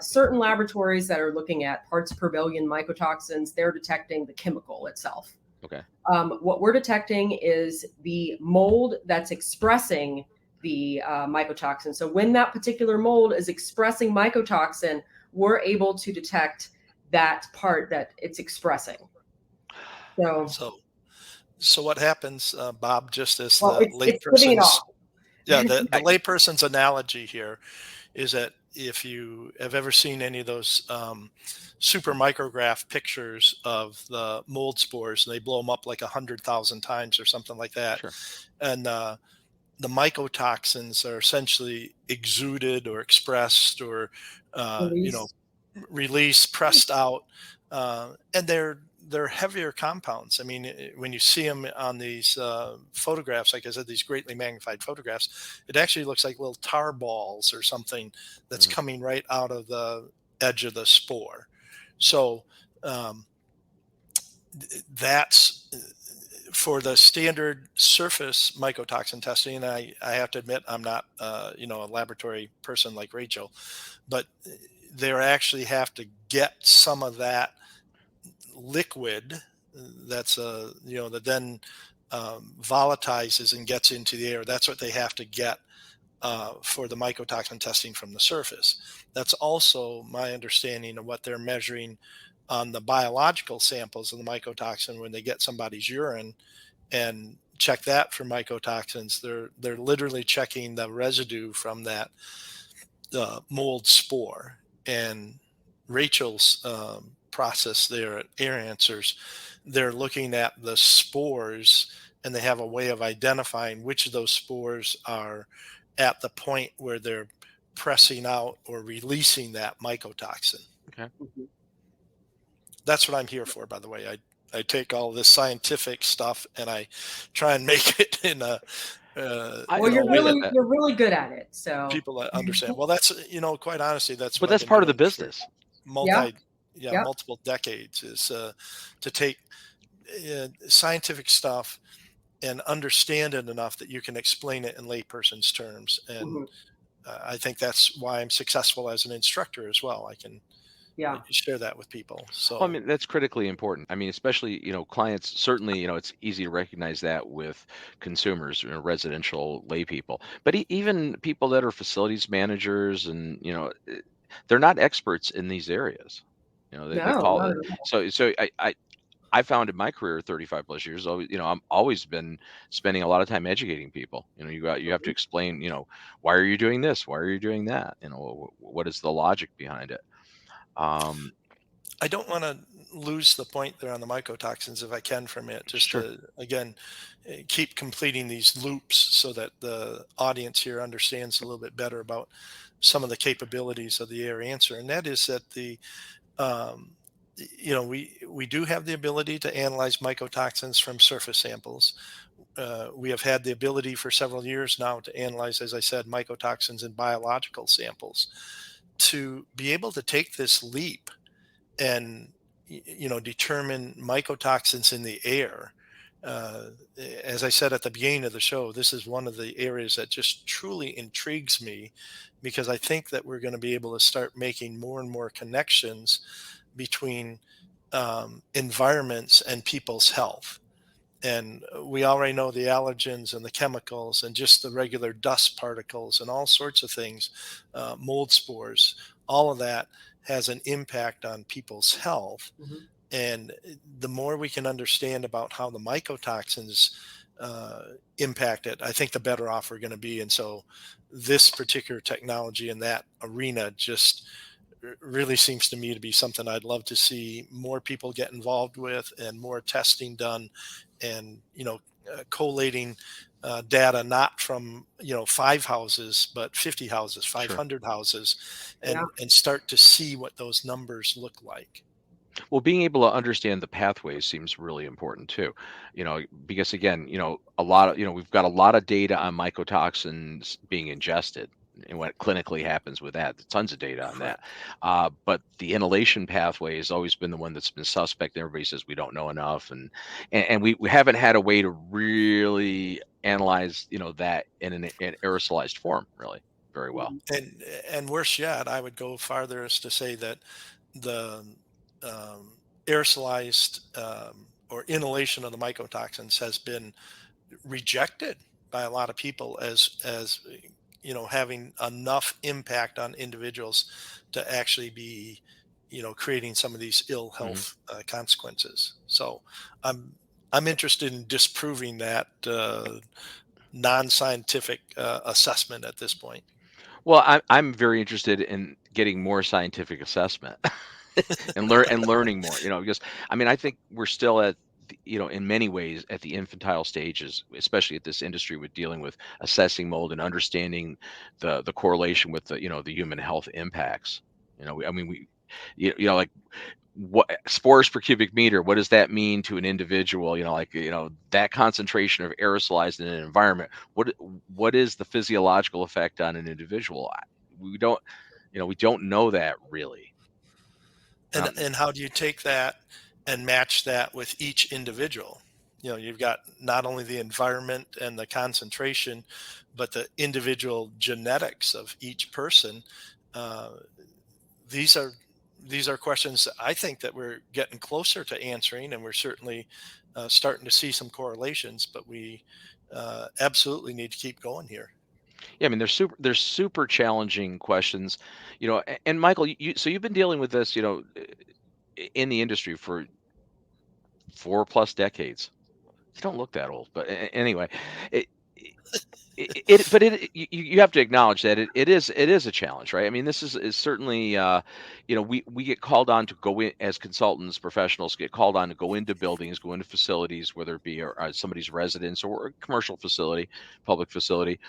certain laboratories that are looking at parts per billion mycotoxins, they're detecting the chemical itself. Okay. What we're detecting is the mold that's expressing the mycotoxin. So when that particular mold is expressing mycotoxin, we're able to detect that part that it's expressing. So what happens, Bob, just as the layperson's analogy here is that if you have ever seen any of those super micrograph pictures of the mold spores, and they blow them up like 100,000 times or something like that. Sure. And the mycotoxins are essentially exuded or expressed or, released, pressed out. And they're heavier compounds. I mean, when you see them on these photographs, like I said, these greatly magnified photographs, it actually looks like little tar balls or something that's coming right out of the edge of the spore. So that's for the standard surface mycotoxin testing. And I have to admit, I'm not, a laboratory person like Rachel, but they actually have to get some of that liquid that's that then volatilizes and gets into the air. That's what they have to get for the mycotoxin testing from the surface. That's also my understanding of what they're measuring on the biological samples of the mycotoxin when they get somebody's urine and check that for mycotoxins. They're literally checking the residue from that mold spore. And Rachel's process there at AirAnswers, they're looking at the spores, and they have a way of identifying which of those spores are at the point where they're pressing out or releasing that mycotoxin. Okay. Mhm. That's what I'm here for, by the way. I take all this scientific stuff and I try and make it in a Well, in a way that you're really good at it. So people understand. Well, that's, quite honestly, that's But what that's I've been part of the doing for business. Yeah. multiple decades, is to take scientific stuff and understand it enough that you can explain it in layperson's terms. And Mhm. I think that's why I'm successful as an instructor as well. I can Yeah. share that with people. So Well, I mean, that's critically important. I mean, especially, clients, certainly, it's easy to recognize that with consumers, residential lay people, but even people that are facilities managers and, they're not experts in these areas. They No, call not it. at all. So I found in my career, 35 plus years, always, I'm always been spending a lot of time educating people. You have to Mhm. explain, why are you doing this? Why are you doing that? What is the logic behind it? Um, I don't want to lose the point there on the mycotoxins if I can for a minute, just sure. to, again, keep completing these loops so that the audience here understands a little bit better about some of the capabilities of the AirAnswer. And that is that um, we do have the ability to analyze mycotoxins from surface samples. We have had the ability for several years now to analyze, as I said, mycotoxins in biological samples. To be able to take this leap and determine mycotoxins in the air, uh, as I said at the beginning of the show, this is one of the areas that just truly intrigues me, because I think that we're going to be able to start making more and more connections between environments and people's health. And we already know the allergens and the chemicals and just the regular dust particles and all sorts of things, mold spores, all of that has an impact on people's health. Mhm. And the more we can understand about how the mycotoxins impact it, I think the better off we're going to be. And so this particular technology in that arena just really seems to me to be something I'd love to see more people get involved with, and more testing done, and collating data not from 5 houses but 50 houses, Sure. 500 houses, Yeah. and start to see what those numbers look like. Well, being able to understand the pathways seems really important too. Because again, a lot of, we've got a lot of data on mycotoxins being ingested and what clinically happens with that. There's tons of data on that. Correct. But the inhalation pathway has always been the one that's been suspect. And everybody says we don't know enough. And we haven't had a way to really analyze, that in an aerosolized form really very well. Mhm. And worse yet, I would go farther as to say that the aerosolized or inhalation of the mycotoxins has been rejected by a lot of people as having enough impact on individuals to actually be creating some of these ill Mhm. health consequences. So I'm interested in disproving that non-scientific assessment at this point. Well, I'm very interested in getting more scientific assessment and learning more. Because I mean, I think we're still at in many ways at the infantile stages, especially at this industry with dealing with assessing mold and understanding the correlation with the human health impacts. I mean, like what spores per cubic meter, what does that mean to an individual, like that concentration of aerosolized in an environment, what is the physiological effect on an individual? We don't know that really. um, And how do you take that and match that with each individual? You've got not only the environment and the concentration, but the individual genetics of each person. Uh, these are these are questions that I think that we're getting closer to answering, and we're certainly starting to see some correlations. But we absolutely need to keep going here. yeah, I mean, they're super challenging questions. And Michael, so you've been dealing with this, in the industry for 4 plus decades. You don't look that old, but anyway, it, but you have to acknowledge that it is a challenge, right? I mean, this is certainly we get called on to go in as consultants, professionals get called on to go into buildings, go into facilities, whether it be somebody's residence or a commercial facility, public facility,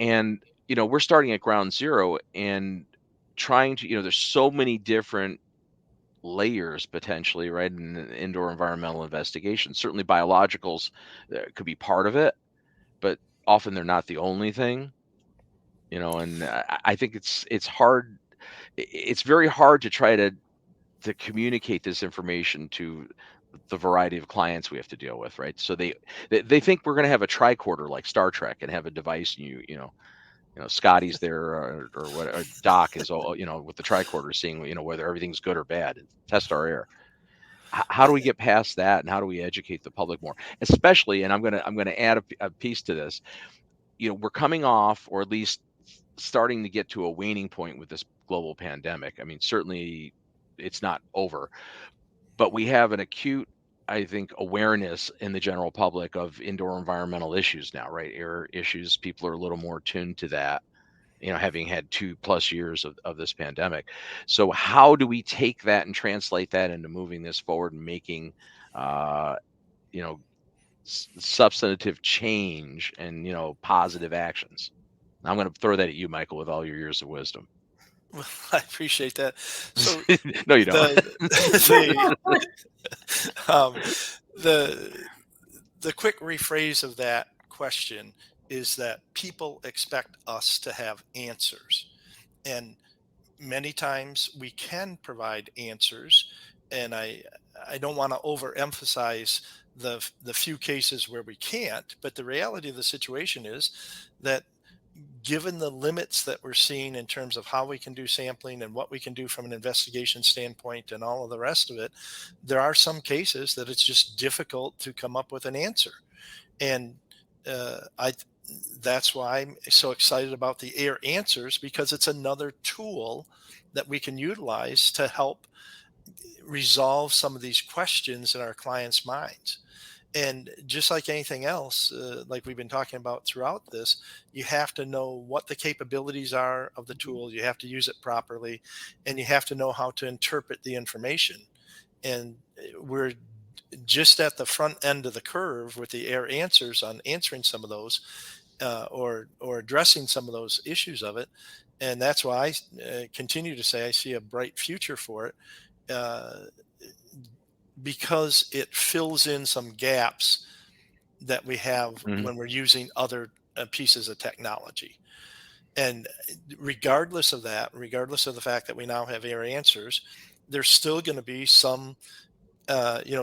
and we're starting at ground zero and trying to there's so many different layers potentially, right, in indoor environmental investigation. Certainly biologicals could be part of it, but often they're not the only thing, and I think it's hard. It's very hard to try to communicate this information to the variety of clients we have to deal with, right? So they think we're going to have a tricorder like Star Trek and have a device, and Scotty's there, or what, or Doc is all, with the tricorder, seeing whether everything's good or bad, and test our air. How do we get past that, and how do we educate the public more, especially? And I'm gonna add a piece to this. We're coming off, or at least starting to get to a waning point with this global pandemic. I mean, certainly it's not over, but we have an acute, I think, awareness in the general public of indoor environmental issues now, right? Air issues. People are a little more tuned to that, having had 2+ years of this pandemic. So how do we take that and translate that into moving this forward and making, you know, substantive change and, positive actions? I'm going to throw that at you, Michael, with all your years of wisdom. Well, I appreciate that. So no, you don't. The quick rephrase of that question is that people expect us to have answers, and many times we can provide answers. And I don't want to overemphasize the few cases where we can't, but the reality of the situation is that given the limits that we're seeing in terms of how we can do sampling and what we can do from an investigation standpoint and all of the rest of it, there are some cases that it's just difficult to come up with an answer. And that's why I'm so excited about the AirAnswers, because it's another tool that we can utilize to help resolve some of these questions in our clients' minds. And just like anything else, like we've been talking about throughout this, you have to know what the capabilities are of the tool. You have to use it properly, and you have to know how to interpret the information. And we're just at the front end of the curve with the AirAnswers on answering some of those, or addressing some of those issues of it. And that's why I continue to say I see a bright future for it. Because it fills in some gaps that we have when we're using other pieces of technology. And regardless of that, regardless of the fact that we now have AirAnswers, there's still going to be some,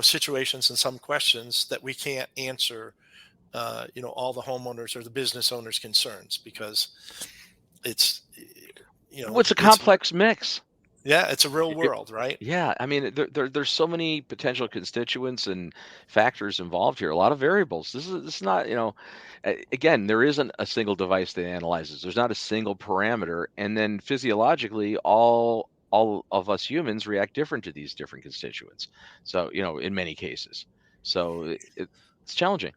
situations and some questions that we can't answer, all the homeowners or the business owners' concerns, because it's, it's a complex mix. Yeah, it's a real world, right? Yeah, I mean, there's so many potential constituents and factors involved here. A lot of variables. This is not, again, there isn't a single device that analyzes. There's not a single parameter, and then physiologically, all of us humans react different to these different constituents. So, in many cases, so it's challenging.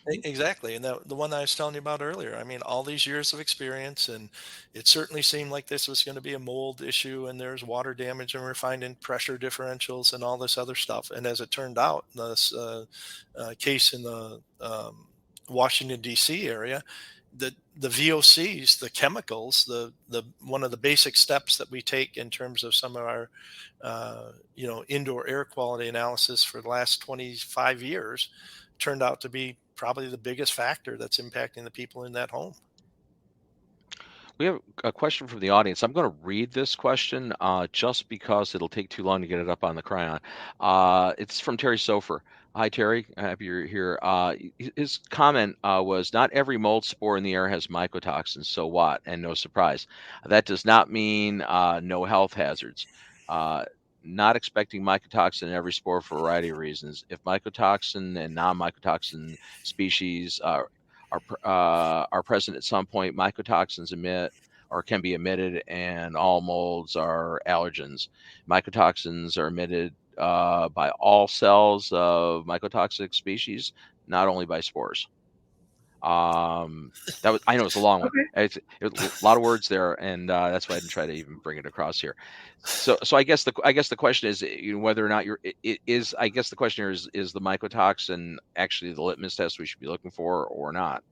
Exactly. And the one I was telling you about earlier, I mean, all these years of experience, and it certainly seemed like this was going to be a mold issue, and there's water damage, and we're finding pressure differentials and all this other stuff. And as it turned out, this case in the Washington, D.C. area, the VOCs, the chemicals, the one of the basic steps that we take in terms of some of our, indoor air quality analysis for the last 25 years, turned out to be probably the biggest factor that's impacting the people in that home. We have a question from the audience. I'm going to read this question just because it'll take too long to get it up on the Cryon. It's from Terry Sofer. Hi, Terry. Happy you're here. His comment was, not every mold spore in the air has mycotoxins, so what? And no surprise. That does not mean no health hazards. Not expecting mycotoxin in every spore for a variety of reasons. If mycotoxin and non-mycotoxin species are present at some point, mycotoxins emit or can be emitted, and all molds are allergens. Mycotoxins are emitted by all cells of mycotoxic species, not only by spores. That was, I know it's a long one. Okay. It was a lot of words there, and that's why I didn't try to even bring it across here. So I guess the question is, whether or not it is. I guess the question here is the mycotoxin actually the litmus test we should be looking for or not?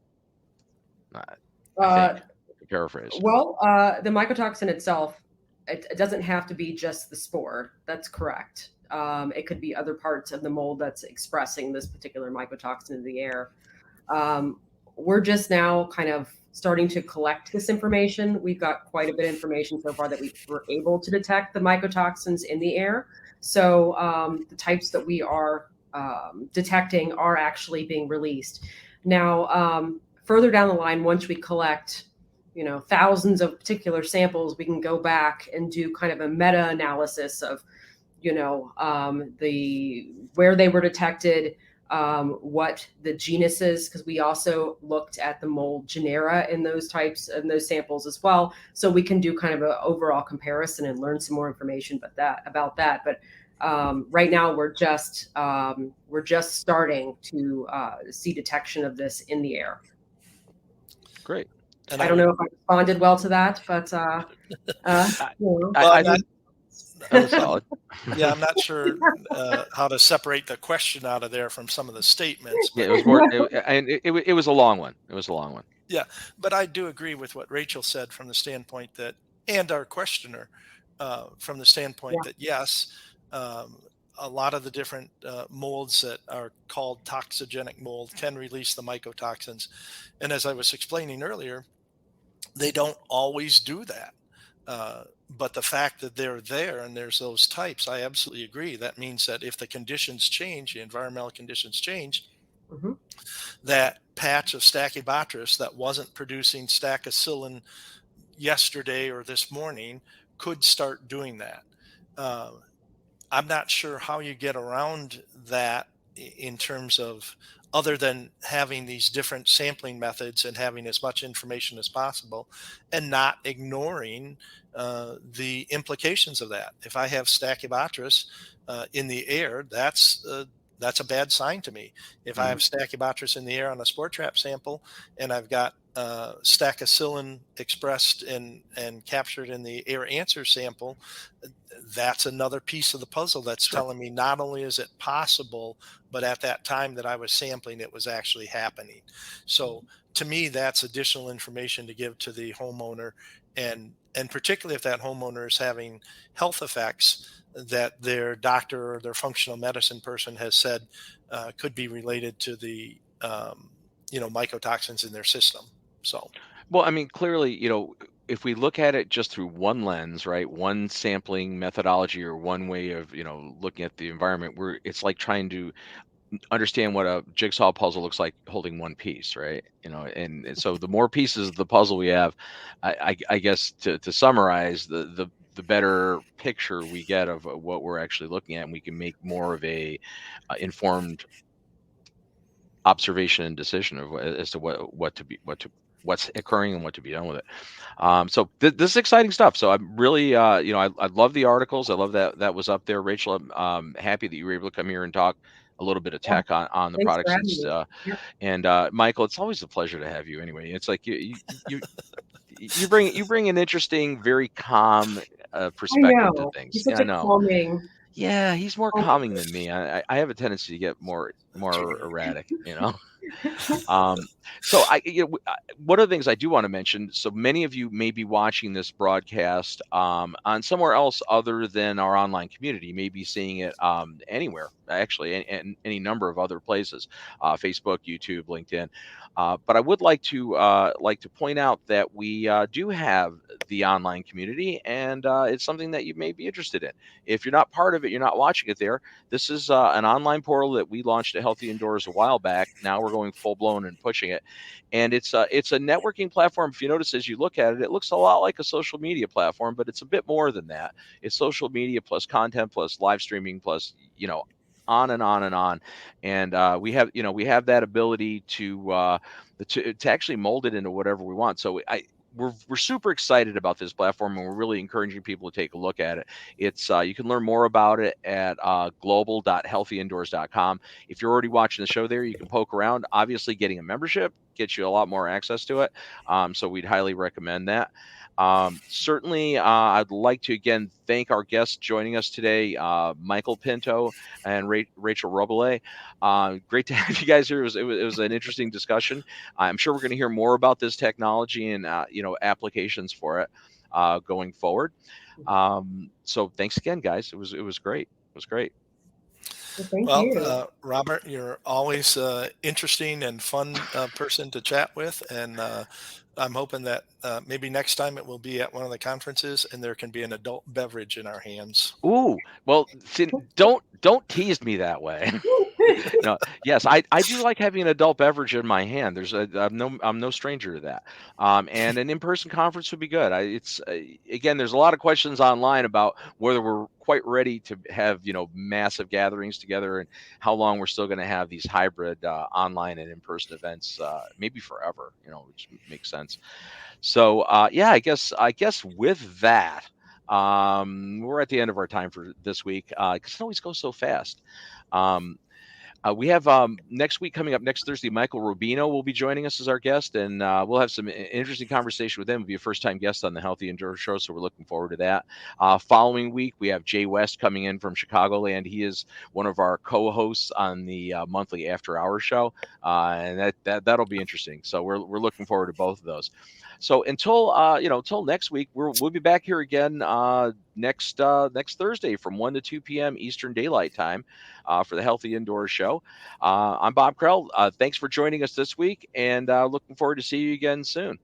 I think, to paraphrase. Well, the mycotoxin itself, it doesn't have to be just the spore. That's correct. It could be other parts of the mold that's expressing this particular mycotoxin in the air. We're just now kind of starting to collect this information. We've got quite a bit of information so far that we were able to detect the mycotoxins in the air. So the types that we are detecting are actually being released. Now, further down the line, once we collect, thousands of particular samples, we can go back and do kind of a meta-analysis of, where they were detected, what the genus is, because we also looked at the mold genera in those samples as well. So we can do kind of an overall comparison and learn some more information about that. But right now we're just starting to see detection of this in the air. Great. And I don't know if I responded well to that, but that was solid. Yeah, I'm not sure how to separate the question out of there from some of the statements. Yeah, it was more, it was a long one. It was a long one. Yeah, but I do agree with what Rachel said from the standpoint that, and our questioner, from the standpoint that yes, a lot of the different molds that are called toxigenic mold can release the mycotoxins, and as I was explaining earlier, they don't always do that. But the fact that they're there and there's those types, I absolutely agree. That means that if the conditions change, the environmental conditions change, that patch of Stachybotrys that wasn't producing stachycillin yesterday or this morning could start doing that. I'm not sure how you get around that in terms of, other than having these different sampling methods and having as much information as possible and not ignoring the implications of that. If I have Stachybotrys in the air, that's a bad sign to me. If I have Stachybotrys in the air on a Spore Trap sample and I've got stachycillin expressed and captured in the AirAnswer sample, that's another piece of the puzzle that's telling me not only is it possible, but at that time that I was sampling, it was actually happening. So to me, that's additional information to give to the homeowner, and particularly if that homeowner is having health effects that their doctor or their functional medicine person has said could be related to the mycotoxins in their system. So, well, I mean, clearly, if we look at it just through one lens, right, one sampling methodology or one way of, looking at the environment, it's like trying to understand what a jigsaw puzzle looks like holding one piece, right? And so the more pieces of the puzzle we have, I guess to summarize, the better picture we get of what we're actually looking at, and we can make more of a informed observation and decision as to what's occurring and what to be done with it. So this is exciting stuff. So I'm really, I love the articles. I love that was up there. Rachel, I'm happy that you were able to come here and talk a little bit of tech on the Thanks products. for And Michael, it's always a pleasure to have you anyway. It's like you bring an interesting, very calm perspective to things. He's such a calming. Yeah, he's more calming than me. I have a tendency to get more erratic, So one of the things I do want to mention, so many of you may be watching this broadcast on somewhere else other than our online community. You may be seeing it anywhere, actually, and any number of other places, Facebook, YouTube, LinkedIn. But I would like to point out that we do have the online community, and it's something that you may be interested in. If you're not part of it, you're not watching it there. This is an online portal that we launched at Healthy Indoors a while back. Now we're going full blown and pushing it, and it's a networking platform. If you notice as you look at it, it looks a lot like a social media platform, but it's a bit more than that. It's social media plus content plus live streaming plus on and on and on. And we have that ability to actually mold it into whatever we want. So we're super excited about this platform, and we're really encouraging people to take a look at it. It's you can learn more about it at global.healthyindoors.com. If you're already watching the show there, you can poke around. Obviously, getting a membership gets you a lot more access to it, so we'd highly recommend that. Certainly, I'd like to again thank our guests joining us today, Michael Pinto and Rachel Reboulet. Great to have you guys here. It was an interesting discussion. I'm sure we're going to hear more about this technology and applications for it going forward. So thanks again, guys. It was great. It was great. Well, thank you. Robert, you're always interesting and fun person to chat with, and I'm hoping that maybe next time it will be at one of the conferences, and there can be an adult beverage in our hands. Ooh, well, see, don't tease me that way. No, yes, I do like having an adult beverage in my hand. I'm no stranger to that. And an in-person conference would be good. Again, there's a lot of questions online about whether we're quite ready to have massive gatherings together, and how long we're still going to have these hybrid online and in-person events, maybe forever. Which makes sense. So yeah, I guess with that. We're at the end of our time for this week because it always goes so fast. We have next week coming up next Thursday. Michael Rubino will be joining us as our guest, and we'll have some interesting conversation with him. He'll be a first-time guest on the Healthy Indoors Show, so we're looking forward to that. Following week, we have Jay West coming in from Chicagoland. He is one of our co-hosts on the monthly After Hours show, and that'll be interesting. So we're looking forward to both of those. So until next week, we'll be back here again next Thursday from 1 to 2 p.m. Eastern Daylight Time for the Healthy Indoors Show. I'm Bob Krell. Thanks for joining us this week, and looking forward to seeing you again soon.